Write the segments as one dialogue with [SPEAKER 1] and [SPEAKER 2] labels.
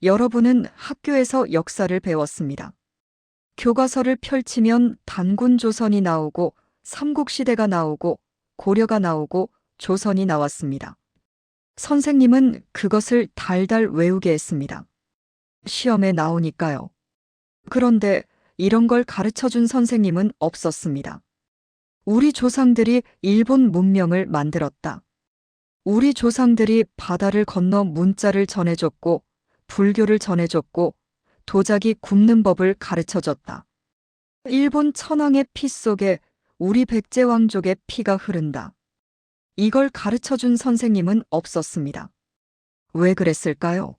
[SPEAKER 1] 여러분은 학교에서 역사를 배웠습니다. 교과서를 펼치면 단군 조선이 나오고 삼국시대가 나오고 고려가 나오고 조선이 나왔습니다. 선생님은 그것을 달달 외우게 했습니다. 시험에 나오니까요. 그런데 이런 걸 가르쳐 준 선생님은 없었습니다. 우리 조상들이 일본 문명을 만들었다. 우리 조상들이 바다를 건너 문자를 전해줬고 불교를 전해줬고 도자기 굽는 법을 가르쳐줬다. 일본 천황의 피 속에 우리 백제 왕족의 피가 흐른다. 이걸 가르쳐준 선생님은 없었습니다. 왜 그랬을까요?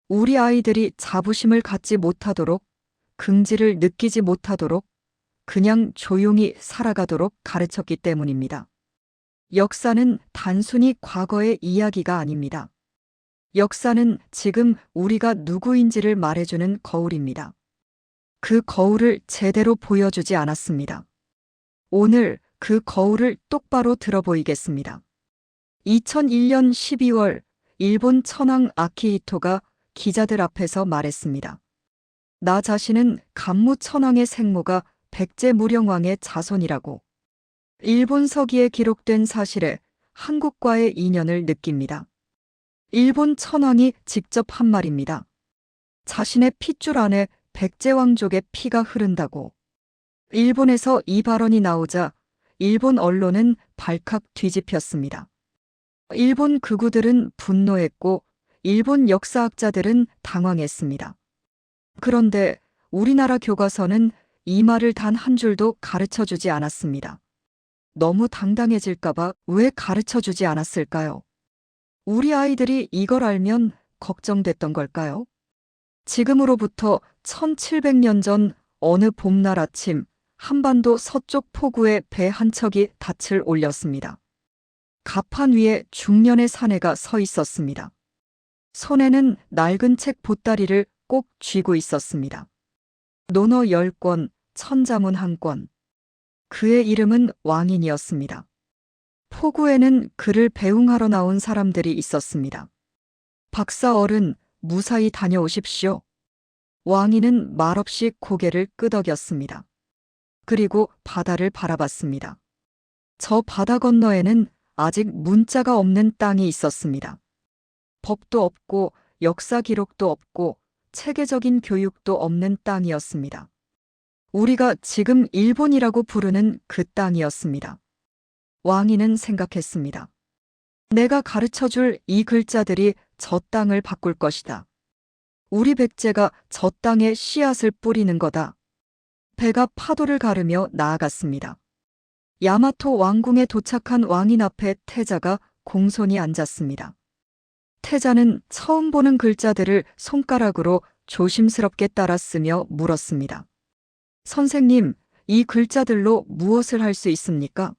[SPEAKER 1] 우리 아이들이 자부심을 갖지 못하도록, 긍지를 느끼지 못하도록, 그냥 조용히 살아가도록 가르쳤기 때문입니다. 역사는 단순히 과거의 이야기가 아닙니다. 역사는 지금 우리가 누구인지를 말해주는 거울입니다. 그 거울을 제대로 보여주지 않았습니다. 오늘 그 거울을 똑바로 들어보이겠습니다. 2001년 12월 일본 천황 아키히토가 기자들 앞에서 말했습니다. 나 자신은 간무 천황의 생모가 백제 무령왕의 자손이라고. 일본 서기에 기록된 사실에 한국과의 인연을 느낍니다. 일본 천황이 직접 한 말입니다. 자신의 핏줄 안에 백제 왕족의 피가 흐른다고. 일본에서 이 발언이 나오자 일본 언론은 발칵 뒤집혔습니다. 일본 극우들은 분노했고 일본 역사학자들은 당황했습니다. 그런데 우리나라 교과서는 이 말을 단 한 줄도 가르쳐주지 않았습니다. 너무 당당해질까봐 왜 가르쳐주지 않았을까요? 우리 아이들이 이걸 알면 걱정됐던 걸까요? 지금으로부터 1700년 전 어느 봄날 아침 한반도 서쪽 포구에 배 한 척이 닻을 올렸습니다. 갑판 위에 중년의 사내가 서 있었습니다. 손에는 낡은 책 보따리를 꼭 쥐고 있었습니다. 논어 10권, 천자문 1권. 그의 이름은 왕인이었습니다. 포구에는 그를 배웅하러 나온 사람들이 있었습니다. 박사 어른, 무사히 다녀오십시오. 왕인은 말없이 고개를 끄덕였습니다. 그리고 바다를 바라봤습니다. 저 바다 건너에는 아직 문자가 없는 땅이 있었습니다. 법도 없고 역사 기록도 없고 체계적인 교육도 없는 땅이었습니다. 우리가 지금 일본이라고 부르는 그 땅이었습니다. 왕인은 생각했습니다. 내가 가르쳐줄 이 글자들이 저 땅을 바꿀 것이다. 우리 백제가 저 땅에 씨앗을 뿌리는 거다. 배가 파도를 가르며 나아갔습니다. 야마토 왕궁에 도착한 왕인 앞에 태자가 공손히 앉았습니다. 태자는 처음 보는 글자들을 손가락으로 조심스럽게 따라 쓰며 물었습니다. 선생님, 이 글자들로 무엇을 할 수 있습니까?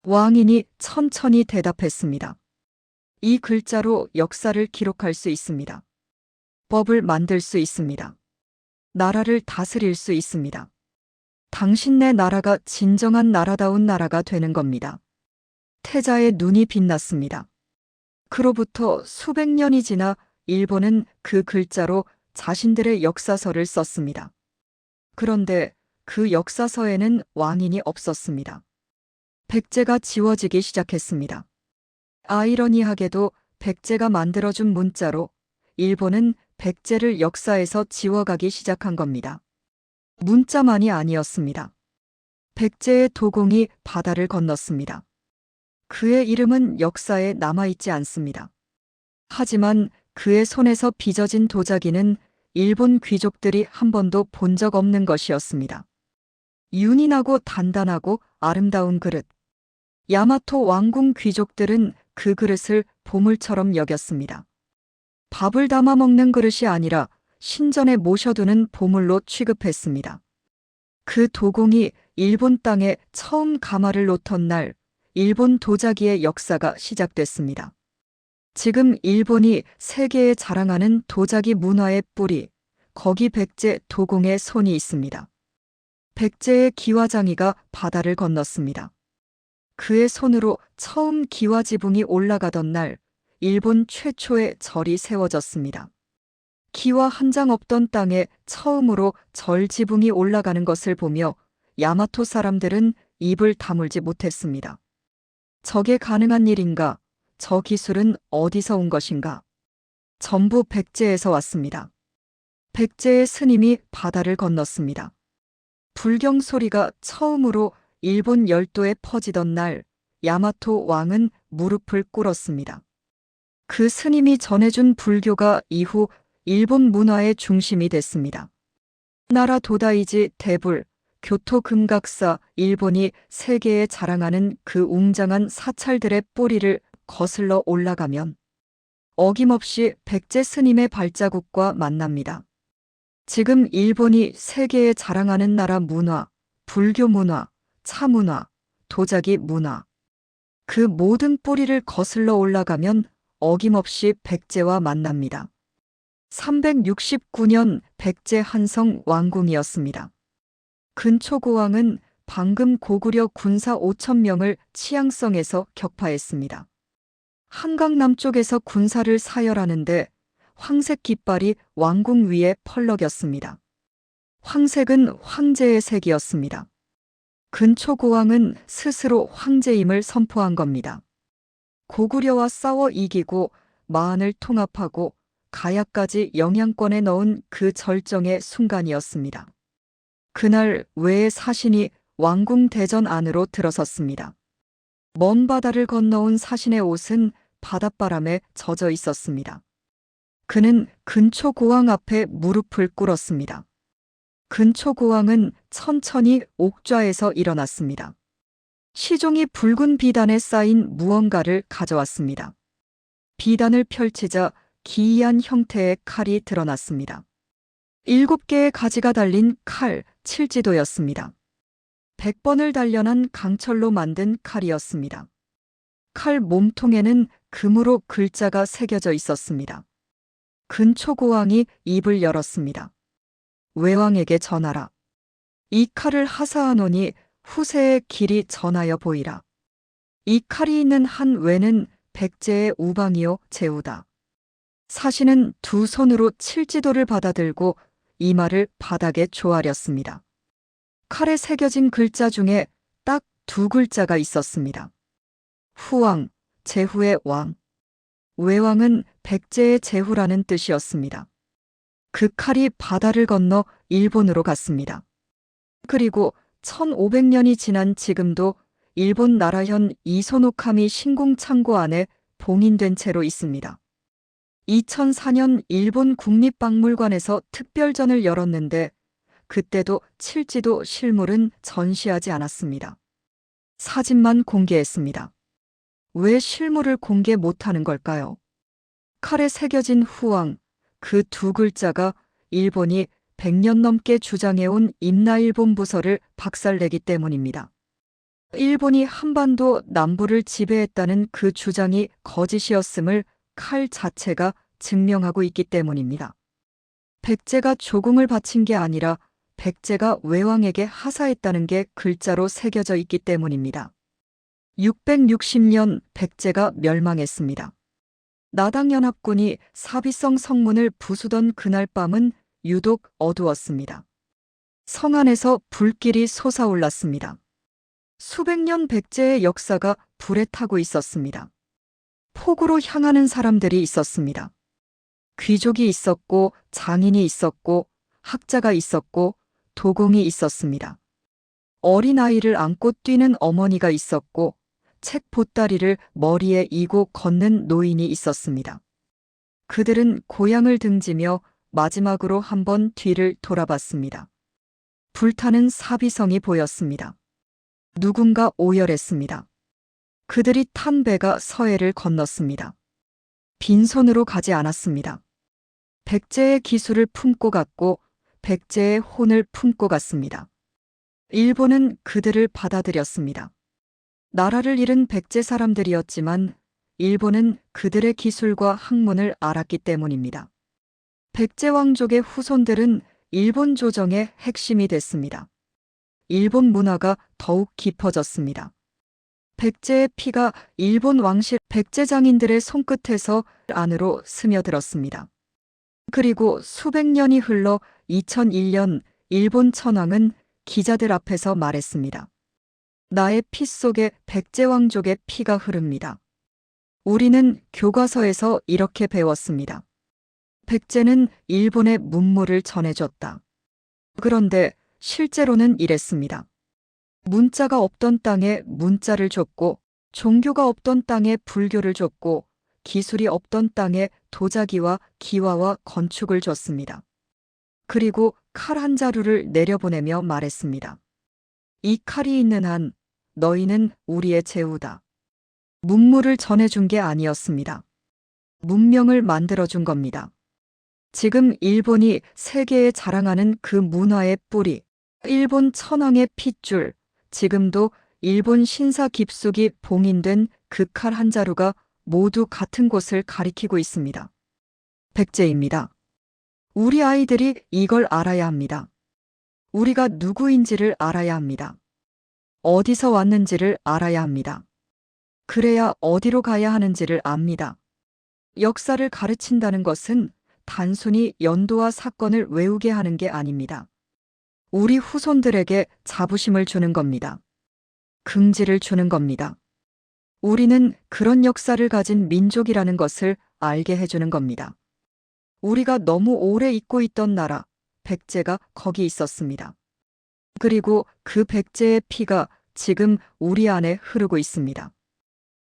[SPEAKER 1] 왕인이 천천히 대답했습니다. 이 글자로 역사를 기록할 수 있습니다. 법을 만들 수 있습니다. 나라를 다스릴 수 있습니다. 당신네 나라가 진정한 나라다운 나라가 되는 겁니다. 태자의 눈이 빛났습니다. 그로부터 수백 년이 지나 일본은 그 글자로 자신들의 역사서를 썼습니다. 그런데 그 역사서에는 왕인이 없었습니다. 백제가 지워지기 시작했습니다. 아이러니하게도 백제가 만들어준 문자로 일본은 백제를 역사에서 지워가기 시작한 겁니다. 문자만이 아니었습니다. 백제의 도공이 바다를 건넜습니다. 그의 이름은 역사에 남아있지 않습니다. 하지만 그의 손에서 빚어진 도자기는 일본 귀족들이 한 번도 본 적 없는 것이었습니다. 윤이 나고 단단하고 아름다운 그릇. 야마토 왕궁 귀족들은 그 그릇을 보물처럼 여겼습니다. 밥을 담아 먹는 그릇이 아니라 신전에 모셔두는 보물로 취급했습니다. 그 도공이 일본 땅에 처음 가마를 놓던 날 일본 도자기의 역사가 시작됐습니다. 지금 일본이 세계에 자랑하는 도자기 문화의 뿌리, 거기 백제 도공의 손이 있습니다. 백제의 기와장이가 바다를 건넜습니다. 그의 손으로 처음 기와지붕이 올라가던 날 일본 최초의 절이 세워졌습니다. 기와 한 장 없던 땅에 처음으로 절 지붕이 올라가는 것을 보며 야마토 사람들은 입을 다물지 못했습니다. 저게 가능한 일인가? 저 기술은 어디서 온 것인가? 전부 백제에서 왔습니다. 백제의 스님이 바다를 건넜습니다. 불경 소리가 처음으로 일본 열도에 퍼지던 날 야마토 왕은 무릎을 꿇었습니다. 그 스님이 전해준 불교가 이후 일본 문화의 중심이 됐습니다. 나라 도다이지 대불, 교토 금각사, 일본이 세계에 자랑하는 그 웅장한 사찰들의 뿌리를 거슬러 올라가면 어김없이 백제 스님의 발자국과 만납니다. 지금 일본이 세계에 자랑하는 나라 문화, 불교 문화, 차 문화, 도자기 문화, 그 모든 뿌리를 거슬러 올라가면 어김없이 백제와 만납니다. 369년 백제 한성 왕궁이었습니다. 근초고왕은 방금 고구려 군사 5,000명을 치양성에서 격파했습니다. 한강 남쪽에서 군사를 사열하는데 황색 깃발이 왕궁 위에 펄럭였습니다. 황색은 황제의 색이었습니다. 근초고왕은 스스로 황제임을 선포한 겁니다. 고구려와 싸워 이기고 마한을 통합하고 가야까지 영향권에 넣은 그 절정의 순간이었습니다. 그날 외의 사신이 왕궁 대전 안으로 들어섰습니다. 먼 바다를 건너온 사신의 옷은 바닷바람에 젖어 있었습니다. 그는 근초고왕 앞에 무릎을 꿇었습니다. 근초고왕은 천천히 옥좌에서 일어났습니다. 시종이 붉은 비단에 쌓인 무언가를 가져왔습니다. 비단을 펼치자 기이한 형태의 칼이 드러났습니다. 7개의 가지가 달린 칼, 칠지도였습니다. 100번을 단련한 강철로 만든 칼이었습니다. 칼 몸통에는 금으로 글자가 새겨져 있었습니다. 근초고왕이 입을 열었습니다. 외왕에게 전하라. 이 칼을 하사하노니 후세의 길이 전하여 보이라. 이 칼이 있는 한 외는 백제의 우방이요 제우다. 사신은 두 손으로 칠지도를 받아들고 이마를 바닥에 조아렸습니다. 칼에 새겨진 글자 중에 딱 2글자가 있었습니다. 후왕, 제후의 왕. 외왕은 백제의 제후라는 뜻이었습니다. 그 칼이 바다를 건너 일본으로 갔습니다. 그리고 1500년이 지난 지금도 일본 나라현 이소노카미 신궁창고 안에 봉인된 채로 있습니다. 2004년 일본 국립박물관에서 특별전을 열었는데 그때도 칠지도 실물은 전시하지 않았습니다. 사진만 공개했습니다. 왜 실물을 공개 못하는 걸까요? 칼에 새겨진 후왕, 그 2글자가 일본이 100년 넘게 주장해온 임나일본 부서를 박살내기 때문입니다. 일본이 한반도 남부를 지배했다는 그 주장이 거짓이었음을 칼 자체가 증명하고 있기 때문입니다. 백제가 조공을 바친 게 아니라 백제가 외왕에게 하사했다는 게 글자로 새겨져 있기 때문입니다. 660년 백제가 멸망했습니다. 나당연합군이 사비성 성문을 부수던 그날 밤은 유독 어두웠습니다. 성 안에서 불길이 솟아올랐습니다. 수백 년 백제의 역사가 불에 타고 있었습니다. 폭우로 향하는 사람들이 있었습니다. 귀족이 있었고 장인이 있었고 학자가 있었고 도공이 있었습니다. 어린아이를 안고 뛰는 어머니가 있었고 책 보따리를 머리에 이고 걷는 노인이 있었습니다. 그들은 고향을 등지며 마지막으로 한번 뒤를 돌아봤습니다. 불타는 사비성이 보였습니다. 누군가 오열했습니다. 그들이 탄 배가 서해를 건넜습니다. 빈손으로 가지 않았습니다. 백제의 기술을 품고 갔고 백제의 혼을 품고 갔습니다. 일본은 그들을 받아들였습니다. 나라를 잃은 백제 사람들이었지만 일본은 그들의 기술과 학문을 알았기 때문입니다. 백제 왕족의 후손들은 일본 조정의 핵심이 됐습니다. 일본 문화가 더욱 깊어졌습니다. 백제의 피가 일본 왕실 백제 장인들의 손끝에서 안으로 스며들었습니다. 그리고 수백 년이 흘러 2001년 일본 천황은 기자들 앞에서 말했습니다. 나의 피 속에 백제왕족의 피가 흐릅니다. 우리는 교과서에서 이렇게 배웠습니다. 백제는 일본의 문물을 전해줬다. 그런데 실제로는 이랬습니다. 문자가 없던 땅에 문자를 줬고, 종교가 없던 땅에 불교를 줬고, 기술이 없던 땅에 도자기와 기와와 건축을 줬습니다. 그리고 칼 한 자루를 내려보내며 말했습니다. 이 칼이 있는 한 너희는 우리의 제후다. 문물을 전해준 게 아니었습니다. 문명을 만들어준 겁니다. 지금 일본이 세계에 자랑하는 그 문화의 뿌리, 일본 천황의 핏줄, 지금도 일본 신사 깊숙이 봉인된 그 칼 한 자루가 모두 같은 곳을 가리키고 있습니다. 백제입니다. 우리 아이들이 이걸 알아야 합니다. 우리가 누구인지를 알아야 합니다. 어디서 왔는지를 알아야 합니다. 그래야 어디로 가야 하는지를 압니다. 역사를 가르친다는 것은 단순히 연도와 사건을 외우게 하는 게 아닙니다. 우리 후손들에게 자부심을 주는 겁니다. 긍지를 주는 겁니다. 우리는 그런 역사를 가진 민족이라는 것을 알게 해주는 겁니다. 우리가 너무 오래 잊고 있던 나라, 백제가 거기 있었습니다. 그리고 그 백제의 피가 지금 우리 안에 흐르고 있습니다.